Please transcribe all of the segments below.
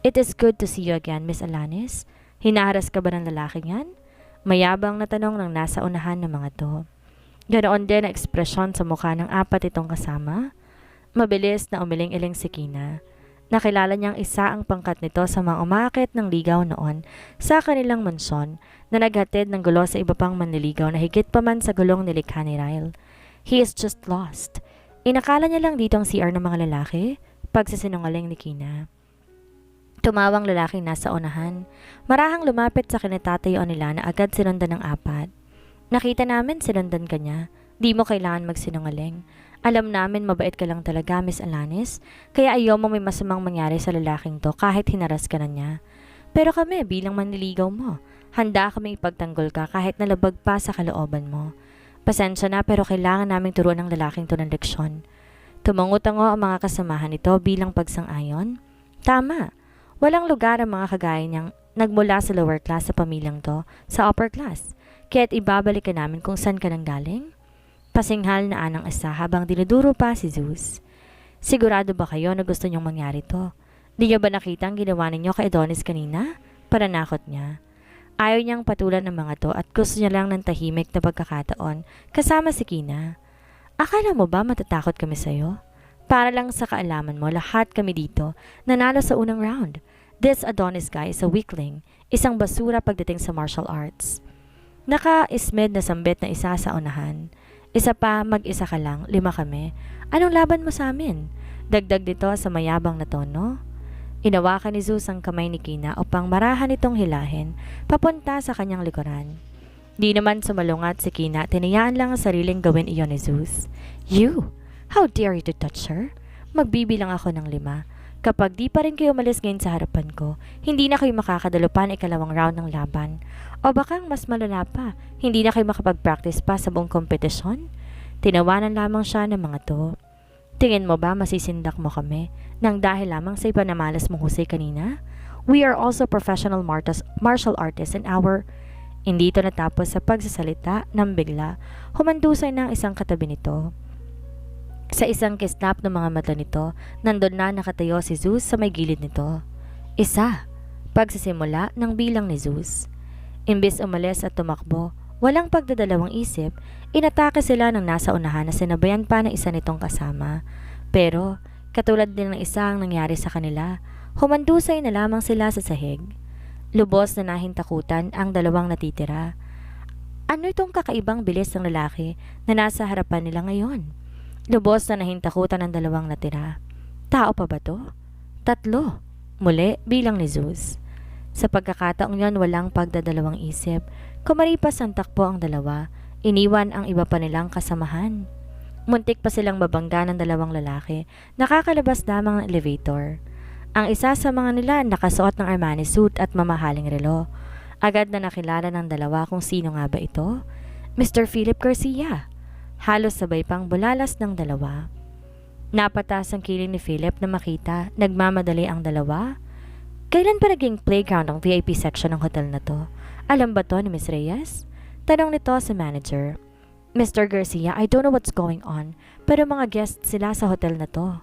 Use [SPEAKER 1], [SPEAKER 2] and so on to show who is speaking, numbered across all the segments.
[SPEAKER 1] It is good to see you again, Miss Alanis. Hinaharas ka ba ng lalaking yan? Mayabang na tanong ng nasa unahan ng mga to. Ganoon din ang ekspresyon sa mukha ng apat itong kasama. Mabilis na umiling-iling si Kina. Nakilala niyang isa ang pangkat nito sa mga umaakit ng ligaw noon sa kanilang mansyon na naghatid ng gulo sa iba pang manliligaw na higit pa man sa gulong nilikha ni Ryle. He is just lost. Inakala niya lang dito ang CR ng mga lalaki, pagsisinungaling ni Kina. Tumawang lalaking nasa unahan. Marahang lumapit sa kinatatayo nila na agad sinundan ng apat. Nakita namin sinundan ka niya. Di mo kailangan magsinungaling. Alam namin mabait ka lang talaga, Miss Alanis, kaya ayaw mo may masamang mangyari sa lalaking to kahit hinaras ka na niya. Pero kami bilang manliligaw mo, handa kami ipagtanggol ka kahit nalabag pa sa kalooban mo. Pasensya na pero kailangan naming turuan ng lalaking to ng leksyon. Tumango-tango ang mga kasamahan nito bilang pagsang-ayon. Tama, walang lugar ang mga kagaya niyang nagmula sa lower class sa pamilyang to sa upper class, kaya't ibabalik ka namin kung saan ka nang galing. Pasinghal na anang isa habang dinuduro pa si Zeus. Sigurado ba kayo na gusto niyong mangyari to? Di niyo ba nakita ang ginawa ninyo kay Adonis kanina? Pananakot niya. Ayaw niyang patulan ng mga to at gusto niya lang ng tahimik na pagkakataon kasama si Kina. Akala mo ba matatakot kami sa'yo? Para lang sa kaalaman mo, lahat kami dito nanalo sa unang round. This Adonis guy is a weakling, isang basura pagdating sa martial arts. Naka-ismed na sambit na isa sa unahan. Isa pa, mag-isa ka lang, 5 kami. Anong laban mo sa amin? Dagdag dito sa mayabang na tono. Inawakan ni Zeus ang kamay ni Kina upang marahan itong hilahin papunta sa kanyang likuran. Di naman sumalungat si Kina, tinayaan lang ang sariling gawin iyon ni Zeus. You! How dare you to touch her? Magbibilang ako ng 5. Kapag di pa rin kayo umalis ngayon sa harapan ko, hindi na kayo makakadalo pa ng ikalawang round ng laban. O bakang mas malala pa, hindi na kayo makapag-practice pa sa buong kompetisyon? Tinawanan lamang siya ng mga to. Tingin mo ba masisindak mo kami nang dahil lamang sa ipanamalas mong husay kanina? We are also professional martial artists in our... Hindi ito natapos sa pagsasalita nang bigla, humandusay ng isang katabi nito. Sa isang kislap ng mga mata nito, nandun na nakatayo si Zeus sa may gilid nito. Isa, pagsisimula ng bilang ni Zeus. Imbis umalis at tumakbo, walang pagdadalawang isip, inatake sila ng nasa unahan na sinabayan pa ng isa nitong kasama. Pero, katulad din ng isa ang nangyari sa kanila, humandusay na lamang sila sa sahig. Lubos na nahintakutan ang dalawang natitira. Ano itong kakaibang bilis ng lalaki na nasa harapan nila ngayon? Lubos na nahintakutan ang dalawang natira. Tao pa ba to? 3. Muli bilang ni Zeus. Sa pagkakataong yon walang pagdadalawang isip. Kumaripas ang takbo ang dalawa, iniwan ang iba pa nilang kasamahan. Muntik pa silang mabangga ng dalawang lalaki, nakakalabas lamang ng elevator. Ang isa sa mga nila nakasuot ng Armani suit at mamahaling relo. Agad na nakilala ng dalawa kung sino nga ba ito. Mr. Philip Garcia. Halos sabay pang bulalas ng dalawa. Napatas ang kiling ni Philip na makita, nagmamadali ang dalawa. Kailan pa naging playground ang VIP section ng hotel na to? Alam ba to ni Miss Reyes? Tanong nito sa manager. Mr. Garcia, I don't know what's going on, pero mga guests sila sa hotel na to.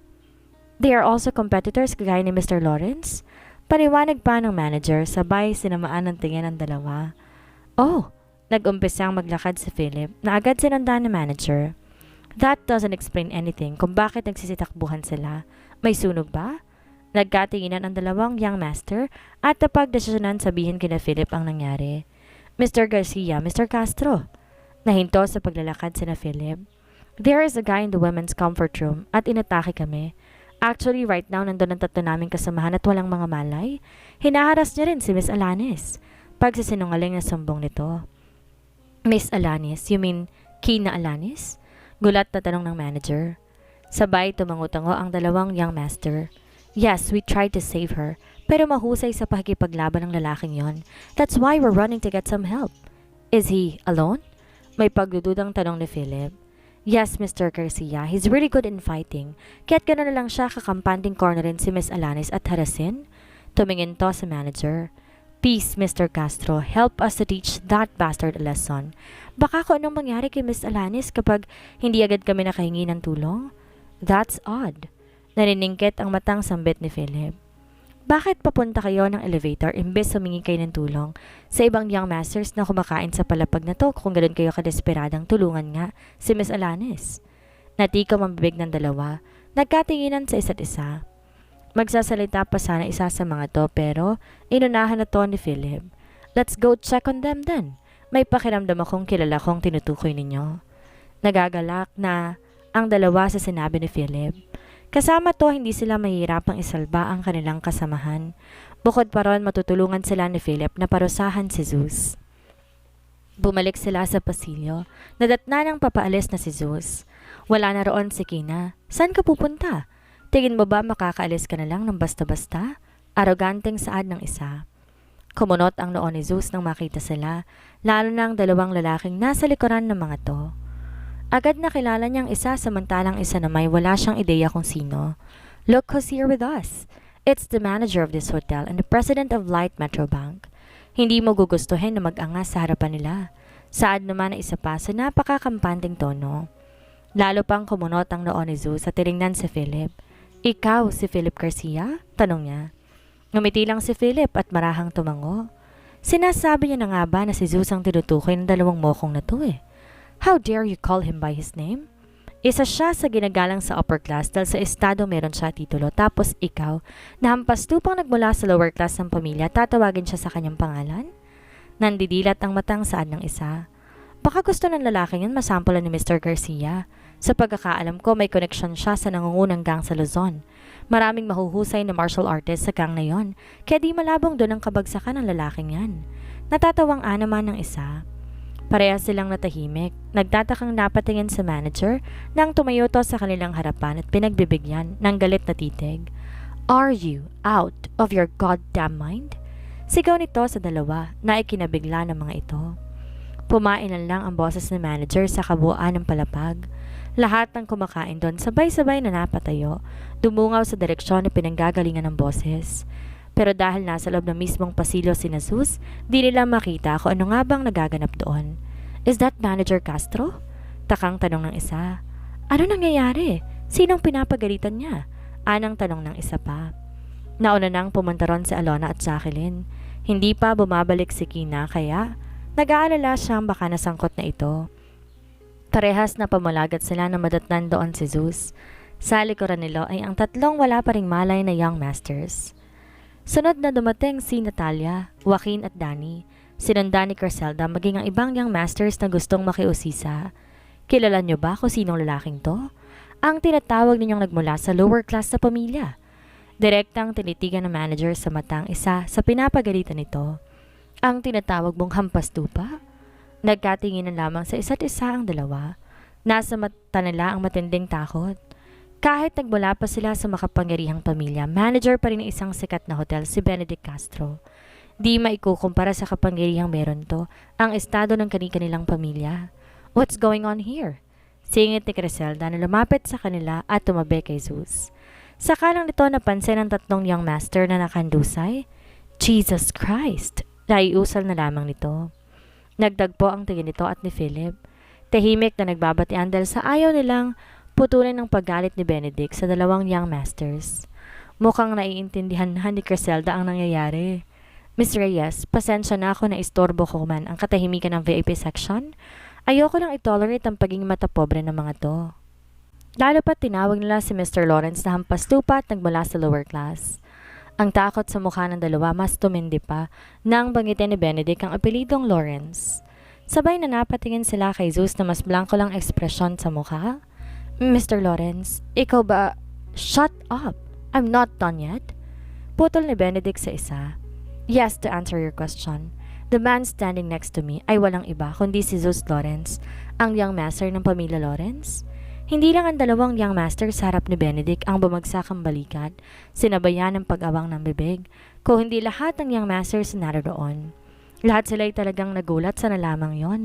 [SPEAKER 1] They are also competitors kagaya ni Mr. Lawrence? Paliwanag pa ng manager, sabay sinamaan ng tingin ng dalawa. Oh! Nag-umpisang maglakad si Philip na agad sinundan ng manager. That doesn't explain anything kung bakit nagsisitakbuhan sila. May sunog ba? Nagkatinginan ang dalawang young master at napagdesisyonan sabihin kina Philip ang nangyari. Mr. Garcia, Mr. Castro. Nahinto sa paglalakad sina Philip. There is a guy in the women's comfort room at inatake kami. Actually, right now nandun ang 3 naming kasamahan at walang mga malay. Hinaharas niya rin si Miss Alanis. Pagsisinungaling na sumbong nito. Miss Alanis, you mean Kina Alanis? Gulat na tanong ng manager. Sabay tumango-tango ang dalawang young master. Yes, we tried to save her, pero mahusay sa pakikipaglaban ng lalaking yon. That's why we're running to get some help. Is he alone? May pagdududang tanong ni Philip. Yes, Mr. Garcia, he's really good in fighting. Kaya't gano'n na lang siya kakampanding cornerin si Miss Alanis at harasin? Tumingin to sa manager. Peace, Mr. Castro. Help us to teach that bastard a lesson. Baka kung anong mangyari kay Miss Alanis kapag hindi agad kami nakahingi ng tulong? That's odd. Naniningkit ang matang sambit ni Philip. Bakit papunta kayo ng elevator imbes humingi kayo ng tulong sa ibang young masters na kumakain sa palapag na to kung ganoon kayo kadesperadang tulungan nga si Miss Alanis? Natikom ang bibig ng dalawa, nagkatinginan sa isa't isa. Magsasalita pa sana isa sa mga to pero inunahan na to ni Philip. Let's go check on them then. May pakiramdam akong kilala kong tinutukoy ninyo. Nagagalak na ang dalawa sa sinabi ni Philip. Kasama to, hindi sila mahihirapang isalba ang kanilang kasamahan. Bukod pa ron, matutulungan sila ni Philip na parusahan si Zeus. Bumalik sila sa pasilyo. Nadatna ng papaalis na si Zeus. Wala na roon si Kina. Saan ka pupunta? Tingin mo ba makakaalis ka na lang ng basta-basta? Aroganteng saad ng isa. Kumunot ang noo ni Zeus nang makita sila, lalo na ang dalawang lalaking nasa likuran ng mga to. Agad nakilala niyang isa samantalang isa na may wala siyang ideya kung sino. Look who's here with us. It's the manager of this hotel and the president of Light Metro Bank. Hindi mo gugustuhin na mag-angas sa harapan nila. Saad naman na isa pa sa napakakampanting tono. Lalo pang kumunot ang noo ni Zeus at tinignan si Philip. Ikaw si Philip Garcia? Tanong niya. Ngumiti lang si Philip at marahang tumango. Sinasabi niya na nga ba na si Zeus ang tinutukoy ng dalawang mokong na to eh. How dare you call him by his name? Isa siya sa ginagalang sa upper class dahil sa estado meron siya titulo. Tapos ikaw, na hampas lupang nagmula sa lower class ng pamilya, tatawagin siya sa kanyang pangalan? Nandidilat ang matang saad ng isa. Baka gusto ng lalaking yan masampulan ni Mr. Garcia. Sa pagkakaalam ko, may connection siya sa nangungunang gang sa Luzon. Maraming mahuhusay na martial artist sa gang na yon, kaya di malabong doon ang kabagsakan ng lalaking yan. Natatawang naman ng isa. Parehas silang natahimik, nagtatakang napatingin sa manager nang tumayo to sa kanilang harapan at pinagbibigyan ng galit na titig. Are you out of your goddamn mind? Sigaw nito sa dalawa na ikinabigla ng mga ito. Pumailan lang ang boses ng manager sa kabuuan ng palapag. Lahat ng kumakain doon sabay-sabay na napatayo, dumungaw sa direksyon na pinanggagalingan ng boses. Pero dahil nasa loob ng mismong pasilyo si Zeus, di nila makita kung ano nga bang nagaganap doon. Is that Manager Castro? Takang tanong ng isa. Ano nangyayari? Sinong pinapagalitan niya? Anang tanong ng isa pa. Nauna nang pumunta ron si Alona at Jacqueline. Hindi pa bumabalik si Kina kaya nag-aalala siyang baka nasangkot na ito. Parehas na pamulagat sila na madatnan doon si Zeus. Sa likuran nila ay ang tatlong wala pa ring malay na young masters. Sunod na dumating si Natalia, Joaquin at Danny. Sinundan ni Criselda maging ang ibang young masters na gustong makiusisa. Kilala niyo ba kung sinong lalaking to? Ang tinatawag ninyong nagmula sa lower class sa pamilya. Direktang tinitigan ng manager sa matang isa sa pinapagalitan nito. Ang tinatawag mong hampas lupa? Nagkatinginan lamang sa isa't isa ang dalawa. Nasa mata nila ang matinding takot. Kahit nagmula pa sila sa makapangyarihang pamilya, manager pa rin ng isang sikat na hotel si Benedict Castro. Di maikukumpara sa kapangyarihang meron to ang estado ng kanilang pamilya. What's going on here? Singit ni Criselda na lumapit sa kanila at tumabi kay Zeus. Sakalang nito napansin ang tatlong young master na nakandusay. Jesus Christ! Naiusal na lamang nito. Nagdagpo ang tingin nito at ni Philip. Tahimik na nagbabatian dahil sa ayaw nilang putulin ng paggalit ni Benedict sa dalawang young masters. Mukhang naiintindihan na ni Criselda ang nangyayari. Miss Reyes, pasensya na ako na istorbo ko man ang katahimikan ng VIP section. Ayoko lang itolerate ang pagiging matapobre ng mga to. Lalo pa tinawag nila si Mr. Lawrence na hampas lupa at nagmula sa lower class. Ang takot sa mukha ng dalawa mas tumindi pa nang banggitin ni Benedict ang apelidong Lawrence. Sabay na napatingin sila kay Zeus na mas blanco lang ekspresyon sa mukha. Mr. Lawrence, ikaw ba? Shut up! I'm not done yet. Putol ni Benedict sa isa. Yes, to answer your question. The man standing next to me ay walang iba kundi si Zeus Lawrence, ang young master ng pamilya Lawrence. Hindi lang ang dalawang young master sa harap ni Benedict ang bumagsak ang balikat, sinabayan ng pag-awang ng bibig, kung hindi lahat ng young masters na naroon. Lahat sila ay talagang nagulat sa nalamang yon.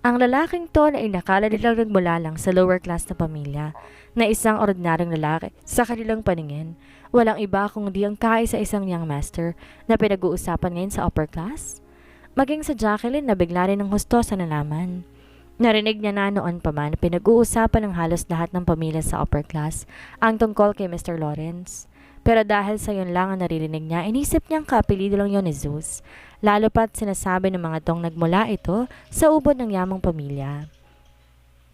[SPEAKER 1] Ang lalaking to ay nakala nilang nagmula lang sa lower class na pamilya na isang ordinaryong lalaki sa kanilang paningin. Walang iba kundi ang kaisa-isang young master na pinag-uusapan ngayon sa upper class. Maging sa Jacqueline na bigla rin ng husto sa nalaman. Narinig niya na noon pa man pinag-uusapan ng halos lahat ng pamilya sa upper class ang tungkol kay Mr. Lawrence. Pero dahil sa yun lang ang naririnig niya, inisip niyang kaapelido lang yon ni Zeus. Lalo pat sinasabi ng mga tong nagmula ito sa ubod ng yamang pamilya.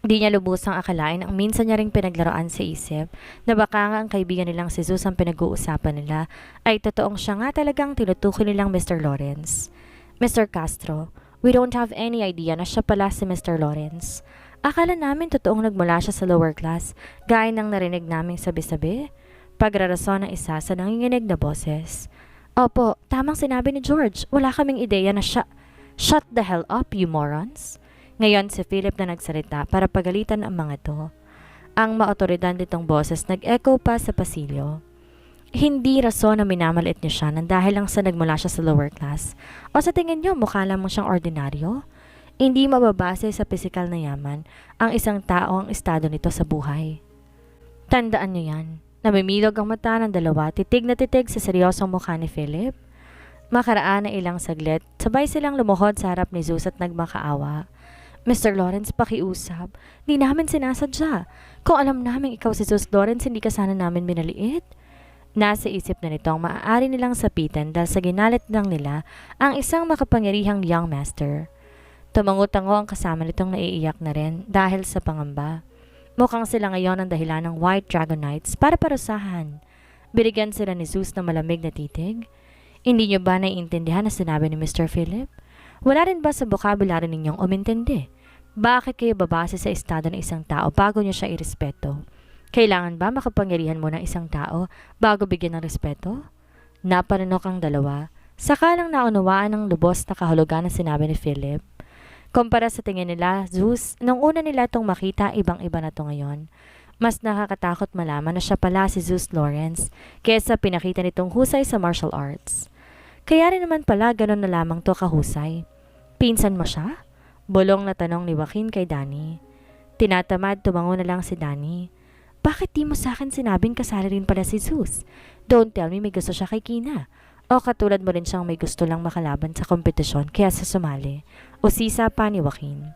[SPEAKER 1] Di niya lubusang akalain ang minsan niya ring pinaglaruan sa isip na baka nga ang kaibigan nilang si Zeus ang pinag-uusapan nila ay totoong siya nga talagang tinutukoy nilang Mr. Lawrence. Mr. Castro, we don't have any idea na siya pala si Mr. Lawrence. Akala namin totoong nagmula siya sa lower class, gaya ng narinig naming sabi-sabi. Pagrarason ng isa sa nanginginig na boses. Opo, tamang sinabi ni George. Wala kaming ideya na siya. Shut the hell up, you morons. Ngayon si Philip na nagsalita para pagalitan ang mga to. Ang maotoridad nitong boses nag-echo pa sa pasilyo. Hindi rason na minamaliit niyo siya nang dahil lang sa nagmula siya sa lower class. O sa tingin niyo mukha lamang siyang ordinaryo? Hindi mababase sa pisikal na yaman ang isang tao ang estado nito sa buhay. Tandaan niyo yan. Namimilog ang mata ng dalawa, titig na titig sa seryosong mukha ni Philip. Makaraan na ilang saglit, sabay silang lumuhod sa harap ni Zeus at nagmakaawa. Mr. Lawrence, pakiusap. Di namin sinasadya. Kung alam namin ikaw si Zeus Lawrence, hindi ka sana namin minaliit. Nasa isip na nitong maaari nilang sapitan dahil sa ginalit lang nila ang isang makapangyarihang young master. Tumango-tango ang kasama nitong naiiyak na rin dahil sa pangamba. Mukhang sila ngayon ang dahilan ng White Dragon Knights para parusahan. Binigyan sila ni Zeus ng malamig na titig. Hindi niyo ba naiintindihan na sinabi ni Mr. Philip? Wala rin ba sa vocabulary ninyong umintindi? Bakit kayo babase sa estado ng isang tao bago niyo siya irespeto? Kailangan ba makapangyarihan mo ng isang tao bago bigyan ng respeto? Napanunok ang dalawa. Saka lang naunawaan ng lubos na kahulugan na sinabi ni Philip. Kumpara sa tingin nila, Zeus, nung una nila itong makita, ibang-iba na to ngayon. Mas nakakatakot malaman na siya pala si Zeus Lawrence kaysa pinakita nitong husay sa martial arts. Kaya rin naman pala ganun na lamang to kahusay. Pinsan mo siya? Bulong na tanong ni Joaquin kay Danny. Tinatamad tumango na lang si Danny. Bakit di mo sa akin sinabing kasali rin pala si Zeus? Don't tell me may gusto siya kay Kina. O katulad mo rin siyang may gusto lang makalaban sa kompetisyon kaya sa sumali. O sisa pa ni Joaquin.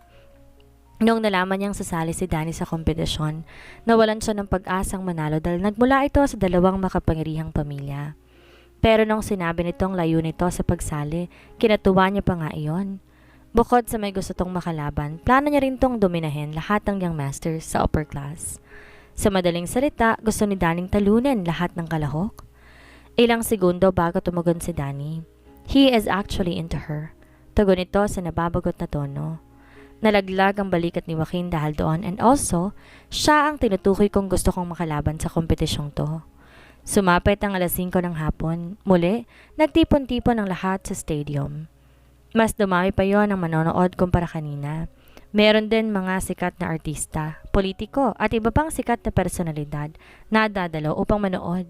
[SPEAKER 1] Noong nalaman niyang sasali si Danny sa kompetisyon, nawalan siya ng pag-asang manalo dahil nagmula ito sa dalawang makapangyarihang pamilya. Pero nung sinabi nitong layo nito sa pagsali, kinatuwa niya pa nga iyon. Bukod sa may gusto tong makalaban, plano niya rin tong dominahin lahat ng young masters sa upper class. Sa madaling salita, gusto ni Danny talunin lahat ng kalahok. Ilang segundo bago tumugon si Danny. He is actually into her. Tugon ito sa nababagot na tono. Nalaglag ang balikat ni Joaquin dahil doon and also, siya ang tinutukoy kong gusto kong makalaban sa kompetisyong to. Sumapit ang alas 5 ng hapon. Muli, nagtipon-tipon ang lahat sa stadium. Mas dumami pa yon ang manonood kumpara kanina. Meron din mga sikat na artista, politiko at iba pang sikat na personalidad na dadalo upang manood.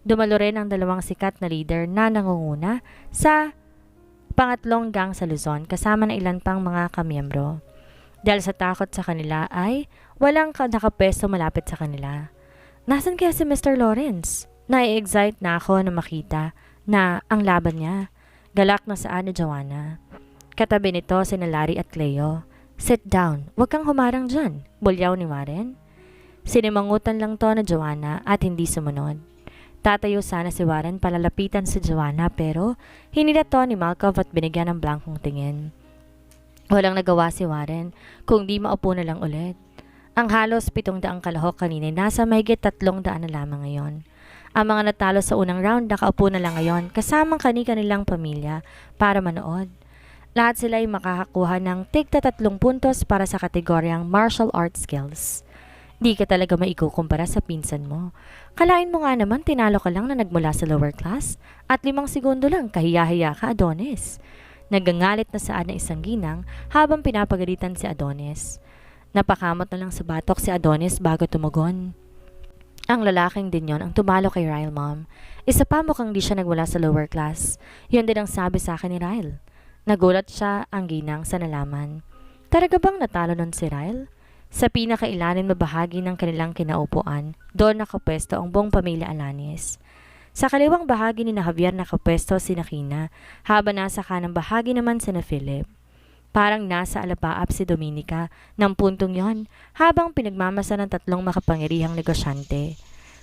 [SPEAKER 1] Dumalo rin ang dalawang sikat na leader na nangunguna sa pangatlong gang sa Luzon kasama ng ilan pang mga kamiyembro. Dahil sa takot sa kanila ay walang nakapesto malapit sa kanila. Nasaan kaya si Mr. Lawrence? Nai-excite na ako na makita na ang laban niya. Galak na saan ni Joanna. Katabi nito si Larry at Cleo. Sit down, huwag kang humarang dyan, bulyaw ni Warren. Sinimangutan lang to na Joanna at hindi sumunod. Tatayo sana si Warren palalapitan si Joanna pero hinila to ni Malcolm at binigyan ng blankong tingin. Walang nagawa si Warren kung di maupo na lang ulit. Ang halos 700 kalahok kanina nasa mahigit 300 na lamang ngayon. Ang mga natalo sa unang round nakaupo na lang ngayon kasamang kani-kanilang pamilya para manood. Lahat sila ay makakakuha ng tigta 3 puntos para sa kategoryang martial arts skills. Di ka talaga maikukumpara sa pinsan mo. Kalain mo nga naman tinalo ka lang na nagmula sa lower class at 5 segundo lang kahiya-hiya ka, Adonis. Nagangalit na saan na isang ginang habang pinapagalitan si Adonis. Napakamot na lang sa batok si Adonis bago tumugon. Ang lalaking din yon ang tumalo kay Ryle, Mom. Isa pa mukhang di siya nagmula sa lower class. Yun din ang sabi sa akin ni Ryle. Nagulat siya ang ginang sa nalaman. Talaga bang natalo nun si Ryle? Sa pinakailalim na bahagi ng kanilang kinaupuan, doon nakapwesto ang buong pamilya Alanis. Sa kaliwang bahagi ni Javier nakapwesto si Nakina, habang nasa kanang bahagi naman si Philip. Parang nasa alapaap si Dominica ng puntong yon habang pinagmamasa ng 3 makapangyarihang negosyante.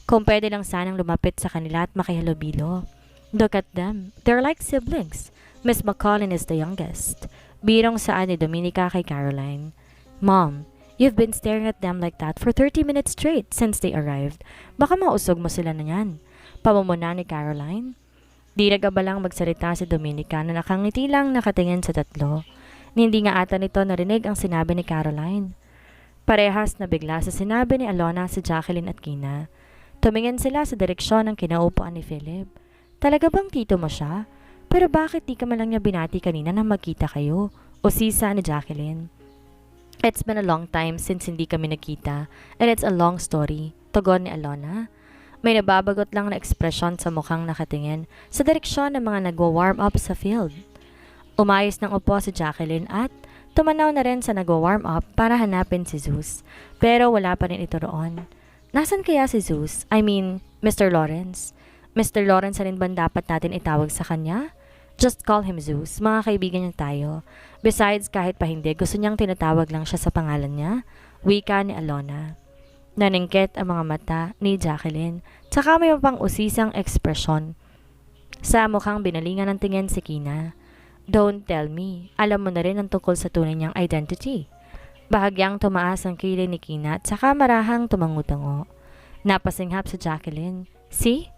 [SPEAKER 1] Kung pwede lang sanang lumapit sa kanila at makihalubilo. Look at them. They're like siblings. Miss McCollin is the youngest. Birong saan ni Dominica kay Caroline. Mom, you've been staring at them like that for 30 minutes straight since they arrived. Baka mausog mo sila na yan. Pamumuna ni Caroline. Di nagabalang magsalita si Dominica na nakangiti lang nakatingin sa tatlo. Hindi nga ata nito narinig ang sinabi ni Caroline. Parehas na bigla sa sinabi ni Alona si Jacqueline at Kina. Tumingin sila sa direksyon ng kinaupuan ni Philip. Talaga bang tito mo siya? Pero bakit di ka man lang niya binati kanina na magkita kayo? O sisa ni Jacqueline. It's been a long time since hindi kami nakita and it's a long story. Tugon ni Alona. May nababagot lang na ekspresyon sa mukhang nakatingin sa direksyon ng mga nagwa-warm up sa field. Umayos ng upo si Jacqueline at tumanaw na rin sa nagwa-warm up para hanapin si Zeus. Pero wala pa rin ito roon. Nasaan kaya si Zeus? I mean, Mr. Lawrence. Mr. Lawrence rin ba dapat natin itawag sa kanya? Just call him Zeus. Mga kaibigan niya tayo. Besides, kahit pa hindi, gusto niyang tinatawag lang siya sa pangalan niya. Wika ni Alona. Naningkit ang mga mata ni Jacqueline. Tsaka may pang usisang ekspresyon. Sa mukhang binalingan ng tingin si Kina. Don't tell me. Alam mo na rin ang tungkol sa tunay niyang identity. Bahagyang tumaas ang kilay ni Kina at saka marahang tumangutango. Napasinghap si Jacqueline. See?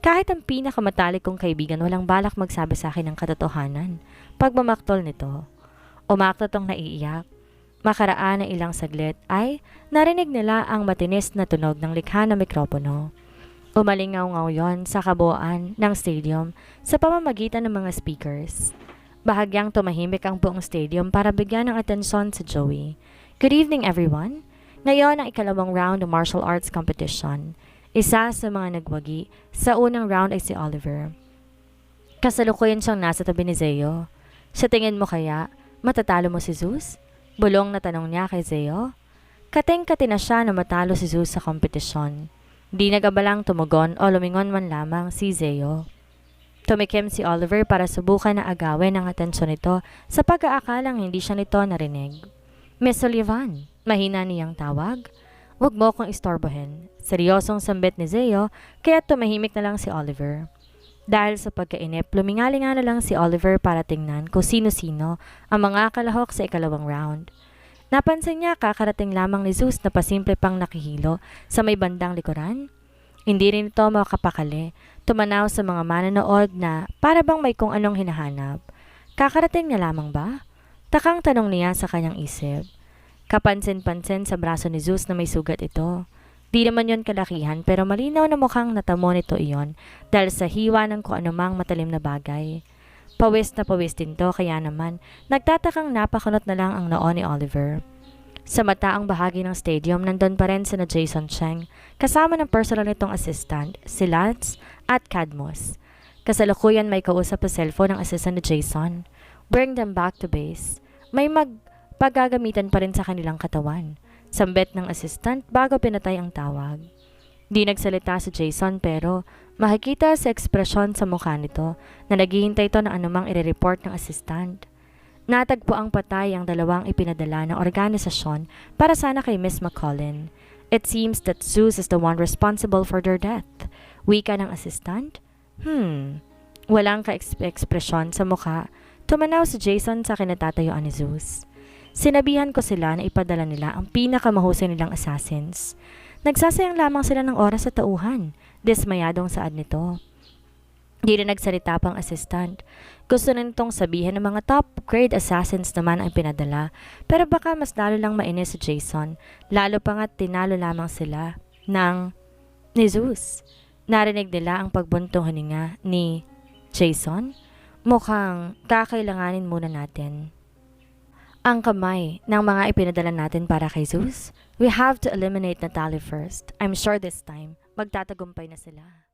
[SPEAKER 1] Kahit ang pinakamatalik kong kaibigan walang balak magsabi sa akin ng katotohanan. Pagmamaktol nito. Umakto tong naiiyak. Makaraan ng ilang saglit ay narinig nila ang matinis na tunog ng likha ng mikropono. Umalingaw-ngaw yon sa kabuuan ng stadium sa pamamagitan ng mga speakers. Bahagyang tumahimik ang buong stadium para bigyan ng atensyon si Joey. Good evening everyone! Ngayon ang ikalawang round ng martial arts competition. Isa sa mga nagwagi sa unang round ay si Oliver. Kasalukuyan siyang nasa tabi ni Zeo. Sa tingin mo kaya, matatalo mo si Zeus? Bulong na tanong niya kay Zeo. Kating-kati na siya na matalo si Zeus sa kompetisyon. Di nagabalang tumugon o lumingon man lamang si Zeo. Tumikim si Oliver para subukan na agawin ang atensyon nito sa pag-aakalang hindi siya nito narinig. Miss Sullivan, mahina niyang tawag. Huwag mo kong istorbohin. Seryosong sambit ni Zeo kaya tumahimik na lang si Oliver. Dahil sa pagkainip, lumingali nga na lang si Oliver para tingnan kung sino-sino ang mga kalahok sa ikalawang round. Napansin niya kakarating lamang ni Zeus na pasimple pang nakihilo sa may bandang likuran. Hindi rin ito makapakali, tumanaw sa mga manonood na para bang may kung anong hinahanap. Kakarating niya lamang ba? Takang tanong niya sa kanyang isip. Kapansin-pansin sa braso ni Zeus na may sugat ito. Di naman yon kalakihan pero malinaw na mukhang natamo nito iyon dahil sa hiwa ng kung anumang matalim na bagay. Pawis na pawis din to kaya naman nagtatakang napakunot na lang ang noo ni Oliver. Sa mataang bahagi ng stadium, nandun pa rin sina Jason Cheng, kasama ng personal nitong assistant, si Lance at Cadmus. Kasalukuyan may kausap sa cellphone ng assistant ni Jason. Bring them back to base. May pagagamitan pa rin sa kanilang katawan. Sambit ng assistant bago pinatay ang tawag. Di nagsalita si Jason pero makikita sa ekspresyon sa mukha nito na naghihintay ito ng anumang i-report ng assistant. Natagpo ang patay ang dalawang ipinadala ng organisasyon para sana kay Miss McCollin. It seems that Zeus is the one responsible for their death. Wika ng assistant? Walang ka-ekspresyon sa mukha. Tumanaw si Jason sa kinatatayuan ni Zeus. Sinabihan ko sila na ipadala nila ang pinakamahusay nilang assassins. Nagsasayang lamang sila ng oras sa tauhan. Dismayadong saad nito. Di na nagsalita pang assistant. Gusto na nitong sabihin ng mga top grade assassins naman ang pinadala. Pero baka mas lalo lang mainis si Jason. Lalo pa nga't tinalo lamang sila ni Zeus. Narinig nila ang pagbuntong hininga ni Jason. Mukhang kakailanganin muna natin ang kamay ng mga ipinadala natin para kay Zeus. We have to eliminate Natalie first. I'm sure this time magtatagumpay na sila.